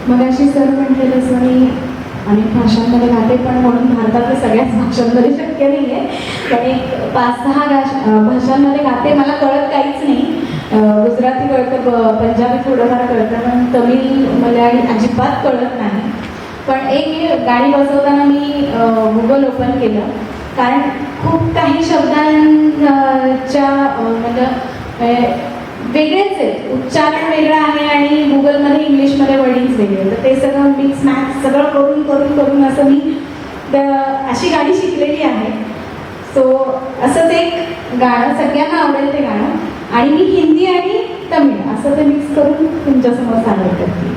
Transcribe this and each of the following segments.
मगाशी सर म्हटले तसं मी अनेक भाषांमध्ये गाते, पण म्हणून भारतातल्या सगळ्याच भाषांमध्ये शक्य नाही आहे. पण एक 5-6 भाषांमध्ये गाते. मला कळत काहीच नाही. गुजराती कळतं, पंजाबी थोडंफार कळतं, पण तमिळ मल्याळी अजिबात कळत नाही. पण एक गाणी बसवताना मी गुगल ओपन केलं, कारण खूप काही शब्दांच्या म्हणजे वेगळेच आहेत, उच्चारण वेगळं आहे आणि गुगलमध्ये इंग्लिशमध्ये वर्डिंग्स वेगळे. तर ते सगळं मिक्स मॅच सगळं करून करून करून असं मी अशी गाणी शिकलेली आहे. सो असंच एक गाणं सगळ्यांना आवडेल ते गाणं, आणि मी हिंदी आणि तमिळ असं ते मिक्स करून तुमच्यासमोर सादर करते.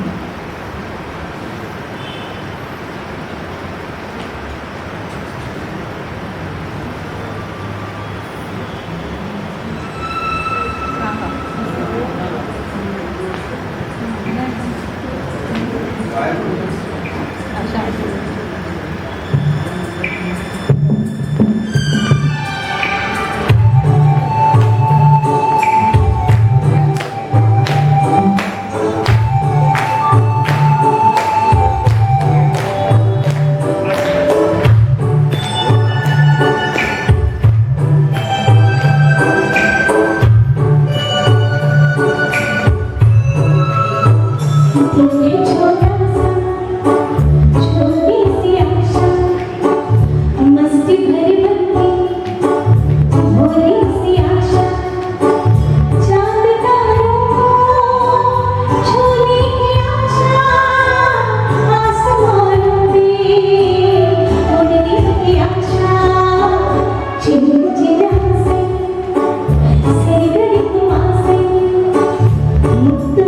मुक्त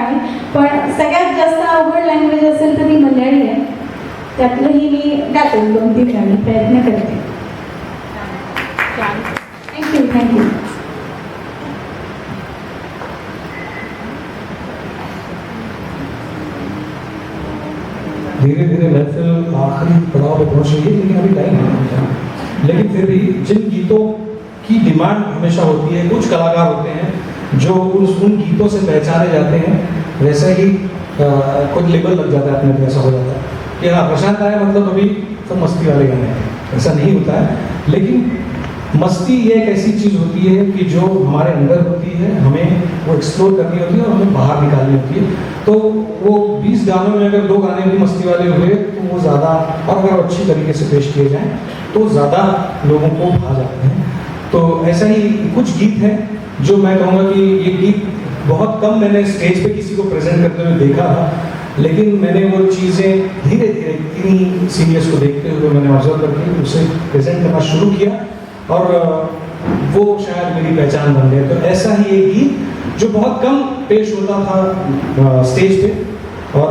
गाणी, पण सगळ्यात जास्त अवघड लँग्वेज असेल तर ती मल्याळी आहे. त्यातलंही मी गाते 2-3 गाणी, प्रयत्न करते. थँक्यू. धीरे धीरे महफिल आखिरी पड़ाव पे पहुंच रही है, लेकिन अभी टाइम है. लेकिन फिर भी जिन गीतों की डिमांड हमेशा होती है, कुछ कलाकार होते हैं जो उन गीतों से पहचाने जाते हैं, वैसे ही कुछ लेबल लग जाता है अपने पे, ऐसा हो जाता है कि हाँ प्रशांत आया मतलब अभी सब मस्ती वाले गाने हैं. ऐसा नहीं होता है. लेकिन मस्ती ये एक ऐसी चीज़ होती है कि जो हमारे अंदर होती है, हमें वो एक्सप्लोर करनी होती है और हमें बाहर निकालनी होती है. तो वो 20 गानों में अगर 2 गाने भी मस्ती वाले हुए तो वो ज़्यादा, और अगर अच्छी तरीके से पेश किए जाएं तो ज़्यादा लोगों को भा जाते हैं. तो ऐसा ही कुछ गीत हैं जो मैं कहूँगा कि ये गीत बहुत कम मैंने स्टेज पे किसी को प्रेजेंट करते हुए देखा था, लेकिन मैंने वो चीज़ें धीरे धीरे इन्हीं सीनियर्स को देखते हुए मैंने ऑब्जर्व करके उसे प्रेजेंट करना शुरू किया और वो शायद मेरी पहचान बन गए. तो ऐसा ही एक गीत जो बहुत कम पेश होता था स्टेज पे, और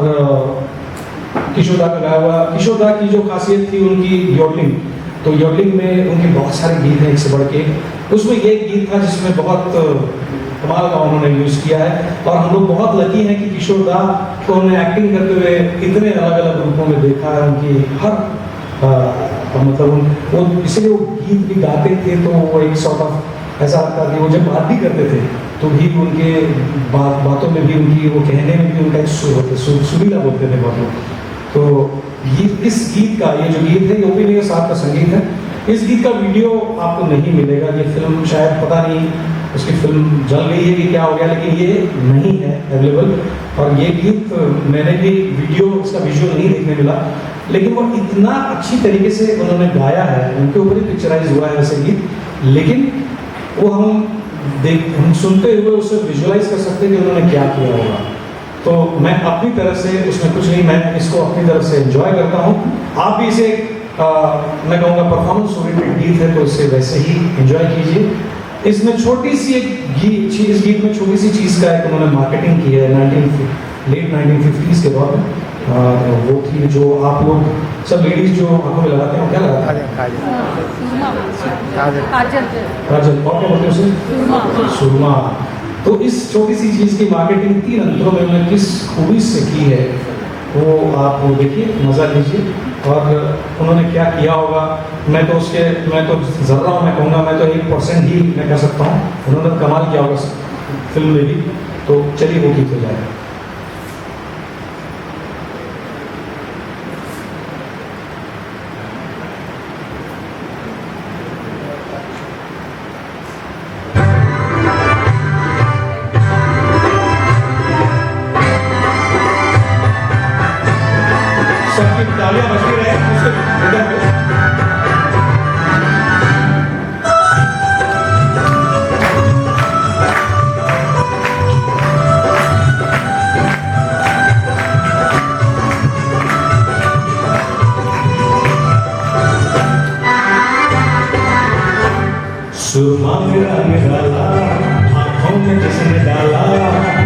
किशोर दा का गाया हुआ. किशोर दा की जो खासियत थी उनकी योडलिंग, तो योडलिंग में उनके बहुत सारे गीत हैं एक से बढ़ के. उसमें ये एक गीत था जिसमें बहुत कमाल का उन्होंने यूज़ किया है, और हम लोग बहुत लकी हैं कि किशोर दा को उन्होंने एक्टिंग करते हुए इतने अलग अलग रूपों में देखा है. उनकी हर मतलब वो इसलिए वो गीत भी गाते थे तो वो एक सॉर्ट ऑफ ऐसा लगता था कि वो जब बात भी करते थे तो भी उनके बातों में भी उनकी वो कहने में भी उनका एक सुर होते, सुरीला बोलते थे बहुत लोग. तो इस गीत का, ये जो गीत है ये ओपी मेरे साथ का संगीत है. इस गीत का वीडियो आपको नहीं मिलेगा. ये फिल्म शायद पता नहीं उसकी फिल्म जल गई है कि क्या हो गया, लेकिन ये नहीं है अवेलेबल. और ये गीत मैंने भी वीडियो, इसका विजुअल नहीं देखने मिला, लेकिन वो इतना अच्छी तरीके से उन्होंने गाया है, उनके ऊपर ही पिक्चराइज हुआ है वैसे गीत, लेकिन वो हम सुनते हुए उसे विजुअलाइज कर सकते हैं कि उन्होंने क्या किया होगा. तो मैं अपनी तरफ से, उसमें कुछ नहीं, मैं इसको अपनी तरफ से एंजॉय करता हूँ. आप भी इसे मैं कहूँगा परफॉर्मेंस ओरिएंटेड गीत है तो इसे वैसे ही एंजॉय कीजिए. इसमें छोटी सी इस गीत में छोटी सी चीज़ का एक उन्होंने मार्केटिंग की है लेट 1950s के दौर में. वो थी जो आप लोग सब लेडीज जो आंखों में लगाते हैं, क्या लगाते हैं? काजल. और क्या बोलते हैं उसे? सुरमा. तो इस छोटी सी चीज़ की मार्केटिंग 3 अंतरों में उन्होंने किस खूबी से की है वो आप वो देखिए, मज़ा लीजिए. और उन्होंने क्या किया होगा, मैं तो ज़र्रा मैं कहूँगा, मैं तो 1% ही मैं कह सकता हूँ. उन्होंने कमाल किया होगा फिल्म में भी. तो चलिए वो गीत हो जाए. सबकी तालियां बजती रहे उसके रिदम पे. सुरमा मेरा निराला, आँखों में जिसने डाला,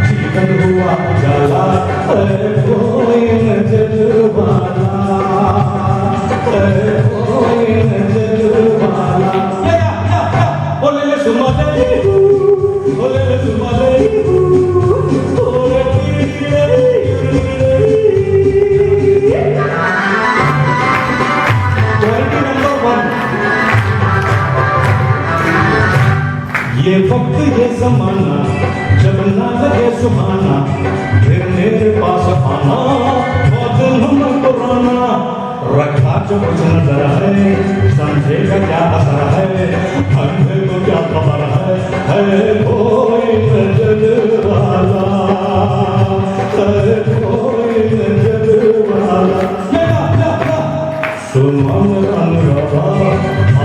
जीवन हुआ उजाला. अरे कोई नजर वाला, अरे कोई नजर वाला. बोले ले सुरमा ले, बोले ले सुरमा ले, बोले ये वक्त ये जमाना जब ना लगे सुहाना, फिर मेरे पास आना बहुत हम पुराना. रखा जो कुछ नजर है, समझेगा क्या असर है, अंधे को क्या खबर है कोई नजर वाला, है कोई नजर वाला. सुमन अनुरागा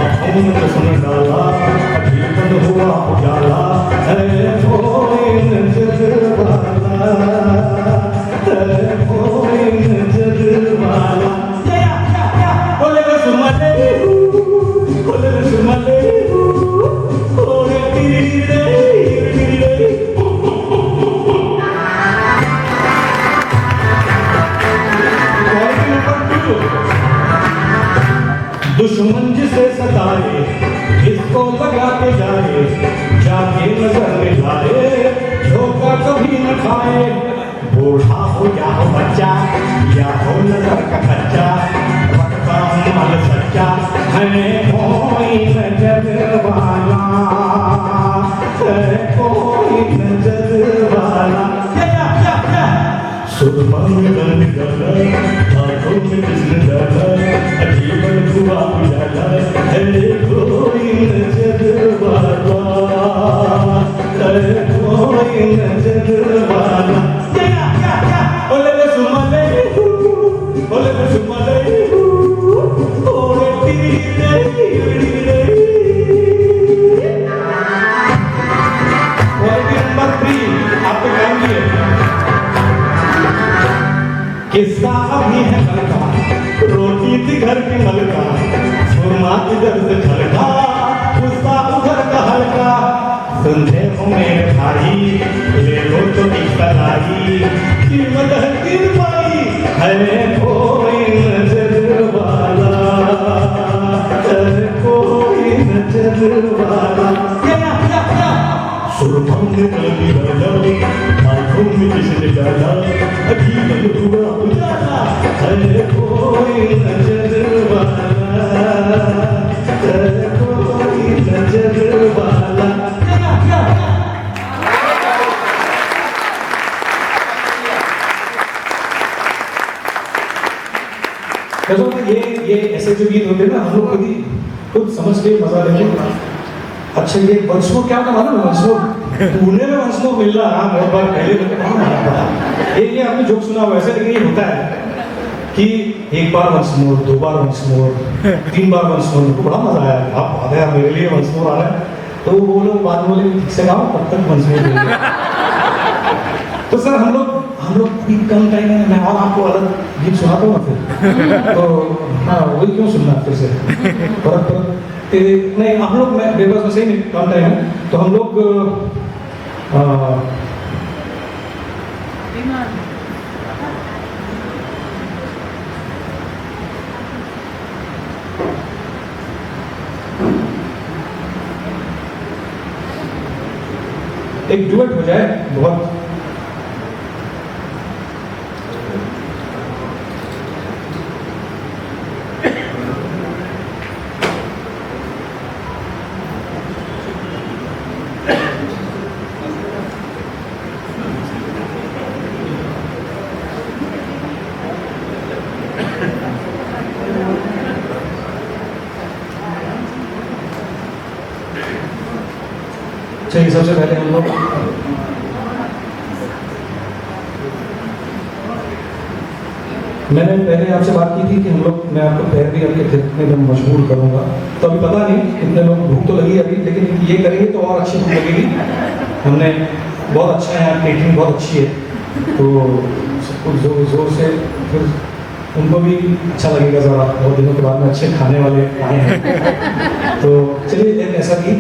आँखों में जिसने डाला, जीवन हुआ उजाला. है कोई नजर वाला, है कोई नजर वाला. बोले सुमले, बोले सुमले, बोले तीरे. सुरमा में रंग डाला, आंखों में किसने डाला, अजीबन हुआ उजाला, है कोई नजर वाला, है कोई नजर वाला। ओले ले सुरमा ले, ओले ले सुरमा ले, ओले टीरे क्वालिटी नंबर 3 आपको गाएंगे। किस्सा अभी है हल्का, रोटी थी घर की मलका, सुरमा इधर से छलका, गुस्सा उधर का हल्का, सुनते हो मेरे भाई, ले लो तो एक सलाई, कीमत है 3 पाई, है कोई नजर वाला, है कोई नजर वाला। सुरमा में रंग डाला, आंखों में किसने डाला, अजीबन हुआ उजाला, है कोई नजर वाला, है कोई नजर वाला। ये ऐसे जो गीत होते हैं ना, हम लोग कभी खुद समझ के मजा लेते हैं। अच्छा, ये वंशमोर क्या होता मालूम है? वंशमोर पुणे में वंशमोर मिल रहा है बहुत बार, पहले लोग कहाँ मिला पता। ये आपने जोक सुना हुआ ऐसे, लेकिन ये होता है कि एक बार वंशमोर, 2 बार वंशमोर, 3 बार वंशमोर। मुझको बड़ा मजा आया, आप आ गया मेरे लिए वंशमोर आ रहा है। तो वो लोग बाद बोले ठीक से गाओ, तब तक वंशमोर। तो सर हम लोग अभी कम टाइम है, मैं और आपको अलग गीत सुनाता हूँ फिर। तो हाँ, वही क्यों सुनना फिर से परत नहीं, हम लोग मैं बेबस में सही नहीं, कम टाइम है तो हम लोग एक डुएट हो जाए बहुत। चलिए, सबसे पहले हम लोग मैंने पहले आपसे बात की थी कि हम लोग, मैं आपको पैर भी आपके थिरकने में मजबूर करूंगा। तो अभी पता नहीं कितने लोग, भूख तो लगी अभी, लेकिन ये करेंगे तो और अच्छी भूख लगेगी। हमने बहुत अच्छा है, यहाँ केटरिंग बहुत अच्छी है, तो सबको जोर जोर से फिर उनको भी अच्छा लगेगा। ज़रा बहुत दिनों के बाद में अच्छे खाने वाले आए हैं। तो चलिए ऐसा की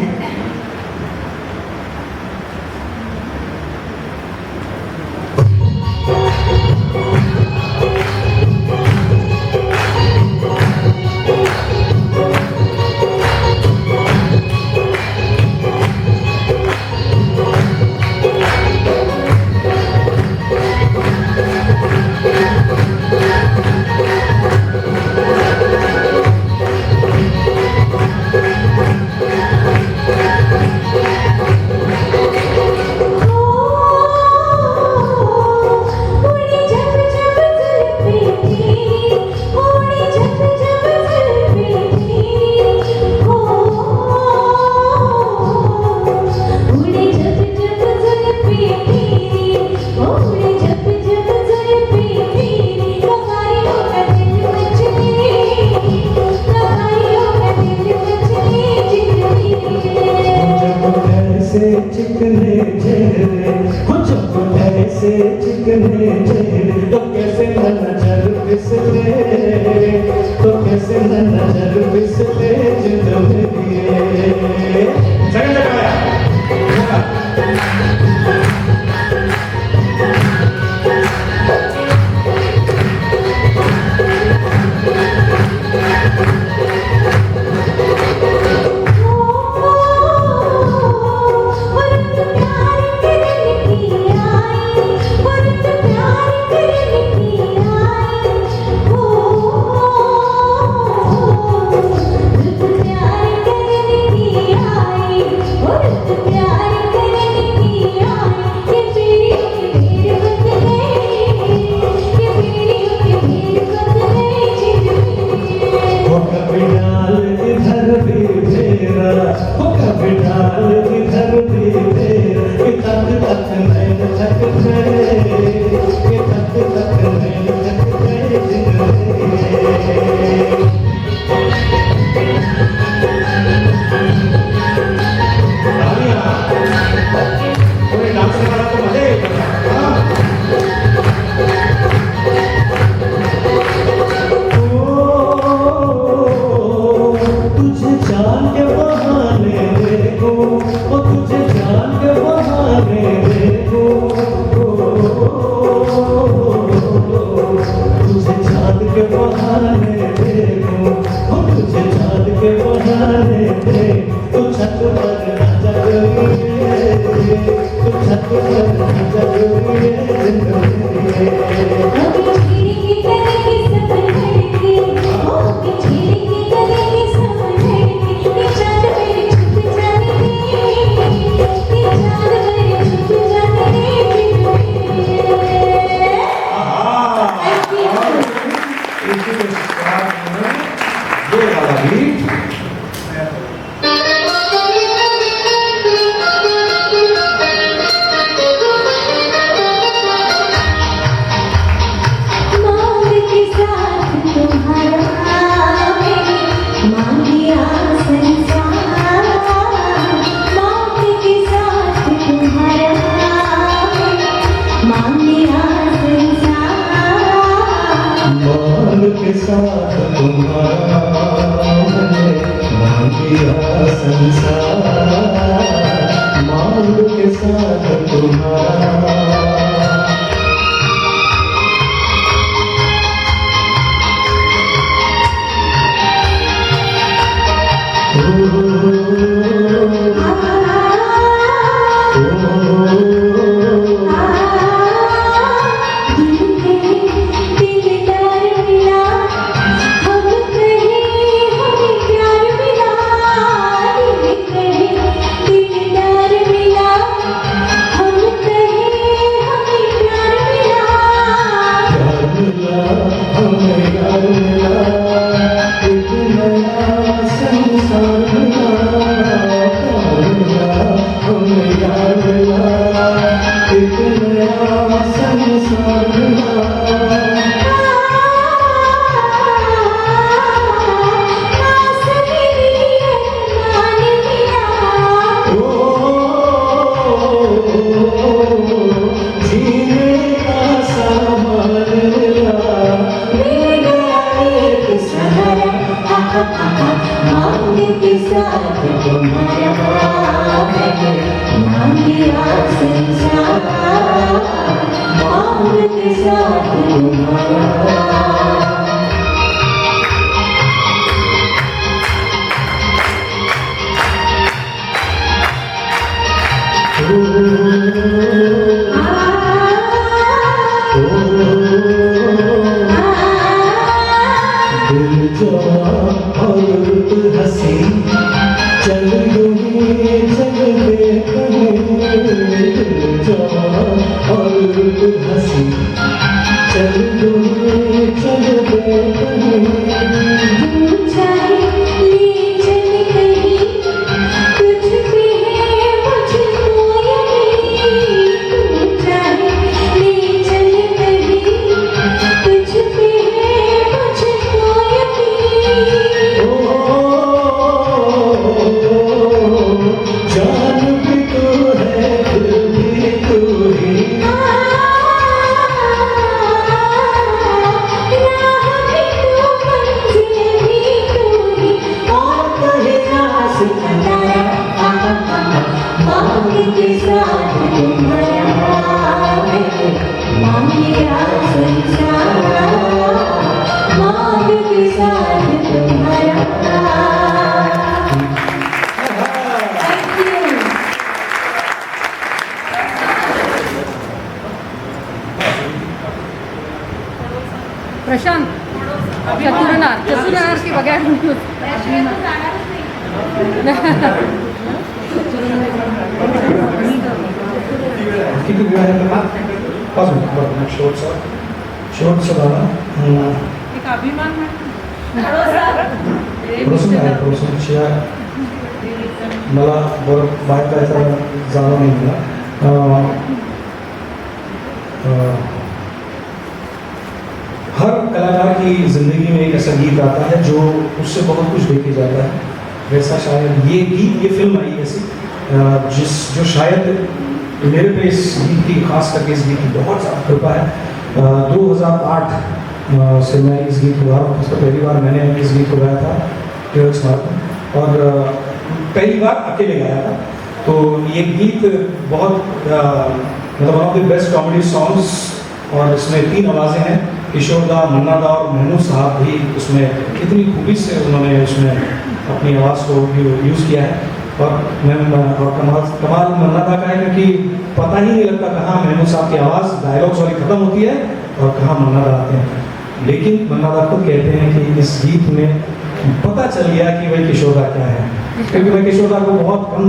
चिकने चेहरे, कुछ ऐसे चिकने चेहरे, तो कैसे न नजर फिसले, तो कैसे न नजर फिसले जिद मेरी। सेकंड लगाया प्यार करने की आई तुझे चाँद के बहाने देखूं, तुझे चाँद के बहाने देख, तू छत पर न जगुए, तू छत पर न जगुए जिंदगी। ये वाला बीट मांग के साथ तुम्हारा मैंने मांग लिया संसार, मांग के साथ तुम्हारा। दिल जवां और रुत हंसी चल गई जग में कहीं, दिल जवां और रुत हंसी चल गई जग में कहीं। प्रशांत चतुरनार की बघायला किती वेळ आहे त्याला? 5 मिनिट बरं शेवटचा गाणं एक अभिमान थोडंसं आहे थोडंसं शिवाय मला बरं बाहेर जायचा जाणं नाही मला हर कलाकार की ज़िंदगी में एक ऐसा गीत आता है जो उससे बहुत कुछ देखे जाता है, वैसा शायद ये गीत, ये फिल्म आई ऐसी जो शायद मेरे पे इस गीत की, खास करके इस गीत की बहुत ज़्यादा कृपा है। 2008 से मैं इस गीत को गा रहा हूँ। उसका पहली बार मैंने इस गीत को गाया था टीएक्स मार्क और पहली बार अकेले गाया था। तो ये गीत बहुत मतलब one of the best comedy songs. और इसमें 3 आवाज़ें हैं, किशोर दा, मन्ना दा और महमूद साहब भी उसमें कितनी खूबी से उन्होंने उसमें अपनी आवाज़ को यूज़ किया है। और कमाल मन्ना दा का है क्योंकि पता ही नहीं लगता कहाँ महमूद साहब की आवाज़ डायलॉग्स वाली ख़त्म होती है और कहाँ मन्ना दा आते हैं। लेकिन मन्ना दा खुद कहते हैं कि इस गीत में पता चल गया कि भाई किशोर दा क्या है, क्योंकि मैं किशोर दा को बहुत कम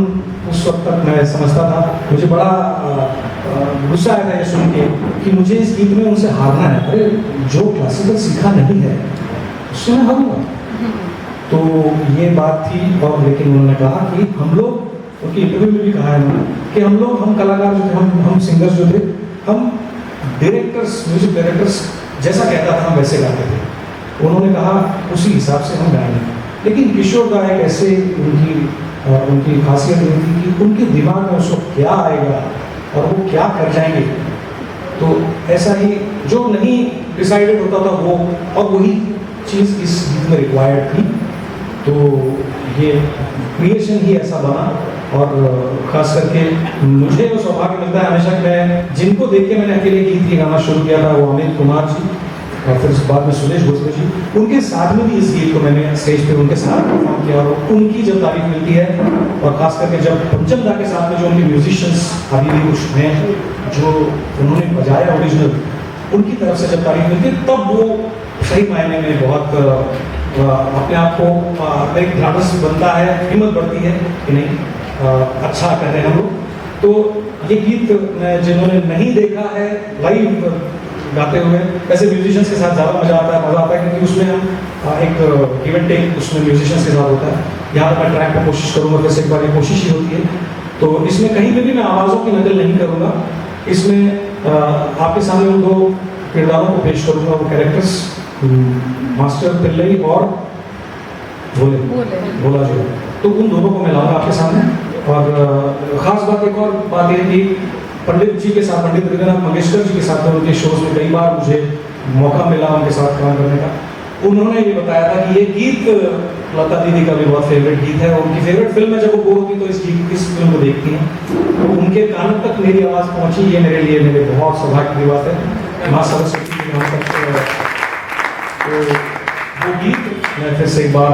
उस वक्त तक मैं समझता था। मुझे बड़ा गुस्सा आया था ये सुन के कि मुझे इस गीत में उनसे हारना है। अरे जो क्लासिकल सीखा नहीं है उससे मैं हारूंगा। तो ये बात थी। और लेकिन उन्होंने कहा कि हम लोग, उनकी इंटरव्यू में भी कहा है उन्होंने कि हम लोग, हम कलाकार जो थे, हम सिंगर्स जो थे, हम डायरेक्टर्स, म्यूजिक डायरेक्टर्स जैसा कहता था हम वैसे गाते थे। उन्होंने कहा उसी हिसाब से हम गाएंगे। लेकिन किशोर दा एक ऐसे, उनकी खासियत ये थी कि उनके दिमाग में उसको क्या आएगा और वो क्या कर जाएंगे। तो ऐसा ही जो नहीं डिसाइडेड होता था वो, और वही चीज़ इस गीत में रिक्वायर्ड थी। तो ये क्रिएशन ही ऐसा बना। और ख़ास करके मुझे वो सौभाग्य मिलता है हमेशा कि मैं जिनको देख के मैंने अकेले गीत ये गाना शुरू किया था, वो अमित कुमार जी और फिर उसके बाद में सुरेश भोसले जी, उनके साथ में भी इस गीत को मैंने स्टेज पे उनके साथ परफॉर्म किया। और उनकी जब तारीफ मिलती है, और ख़ास करके जब पंचम दा के साथ में जो उनके म्यूजिशियंस अभी भी कुछ हैं जो उन्होंने बजाया ओरिजिनल, उनकी तरफ से जब तारीफ मिलती है तब वो सही मायने में बहुत अपने आप को एक ध्यानस बनता है, हिम्मत बढ़ती है कि नहीं अच्छा कर रहे हैं हम लोग। तो ये गीत जिन्होंने नहीं देखा है लाइव गाते हुए, वैसे म्यूजिशियंस के साथ ज़्यादा मज़ा आता है क्योंकि उसमें हम एक गिव एंड टेक उसमें म्यूजिशियंस के साथ होता है। यहाँ पर मैं ट्रैक पर कोशिश करूँगा, वैसे एक बार ये कोशिश ही होती है। तो इसमें कहीं पर भी मैं आवाज़ों की नकल नहीं करूँगा। इसमें आपके सामने उन 2 किरदारों को पेश करूँगा, वो कैरेक्टर्स मास्टर पिल्लई और भोला जो, तो उन दोनों को मैं लाऊंगा आपके सामने। और ख़ास बात, एक और बात यह कि पंडित जी के साथ, पंडित हृदयनाथ मंगेशकर जी के साथ में उनके शोज में कई बार मुझे मौका मिला उनके साथ काम करने का। उन्होंने ये बताया था कि ये गीत लता दीदी का भी बहुत फेवरेट गीत है, और उनकी फेवरेट फिल्म में जब वो बोर होती तो इस फिल्म को देखती हैं। तो उनके कानों तक मेरी आवाज़ पहुँची, ये मेरे लिए मेरे बहुत सौभाग्य की बात है। माँ सरस्वती के यहाँ तक तो वो गीत मैं फिर से एक बार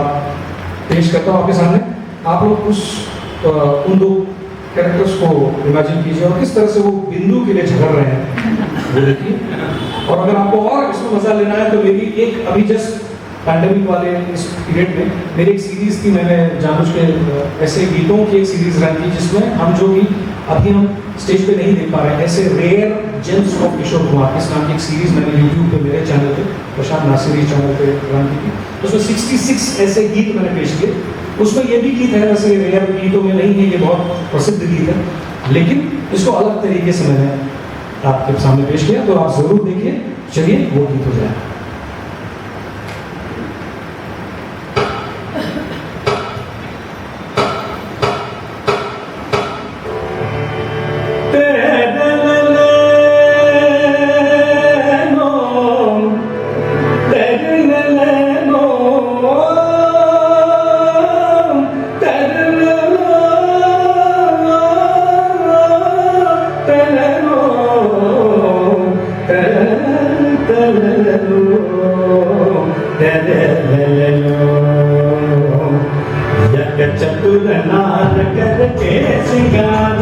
पेश करता हूँ आपके सामने। आप लोग उन 2 कैरेक्टर्स को इमेजिन कीजिए और किस तरह से वो बिंदु के लिए झगड़ रहे हैं वो देखिए। और अगर आपको और इसमें मजा लेना है तो मेरी एक अभी जस्ट पैंडेमिक वाले इस पीरियड में मेरी एक सीरीज थी, मैंने जानबूझ के ऐसे गीतों की एक सीरीज रन की जिसमें हम जो कि अभी हम स्टेज पे नहीं देख पा रहे हैं, ऐसे rare James of Kishore Kumar इस नाम की एक सीरीज मैंने यूट्यूब पे मेरे चैनल पे, प्रशांत नासिरी चैनल पे रन की थी। उसमें 66 ऐसे गीत मैंने पेश किए। उसमें ये भी गीत है, वैसे रेयर गीतों में नहीं है, ये बहुत प्रसिद्ध गीत है, लेकिन इसको अलग तरीके से मैंने आपके सामने पेश किया, तो आप जरूर देखिए। चलिए वो गीत हो जाए। चतुर नार करके सिंगार,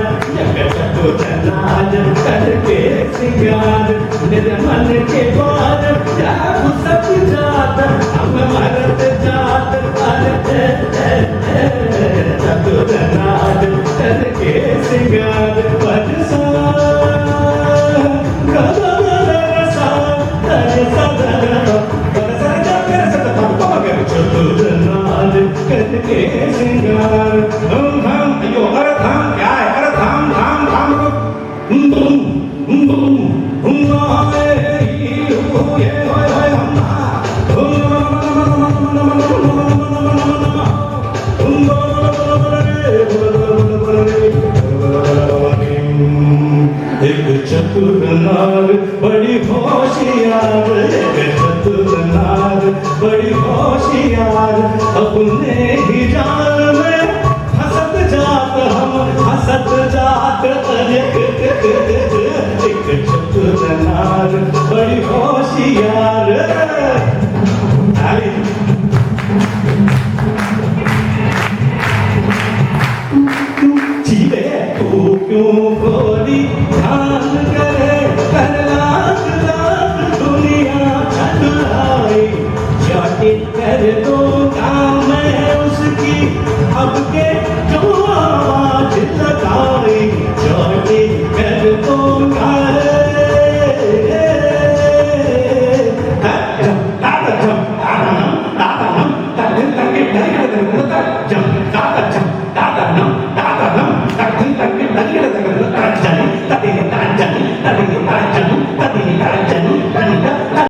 चतुर नार करके सिंगार, निर्मल के द्वार जागु सब जात, हम मरत जात चतुर नार करके सिंगार परसा चतुर नार करके सिंगार। धाम अयो अरे धाम क्या है, अरे धाम धाम धाम एक चतुर नार बड़ी होशियार, एक चतुर नार बड़ी होशियार, अपने ही जाल में हंसत जात हम हंसत जात, सुननार बड़ी होशियार आई तू चीले तू क्यों बोली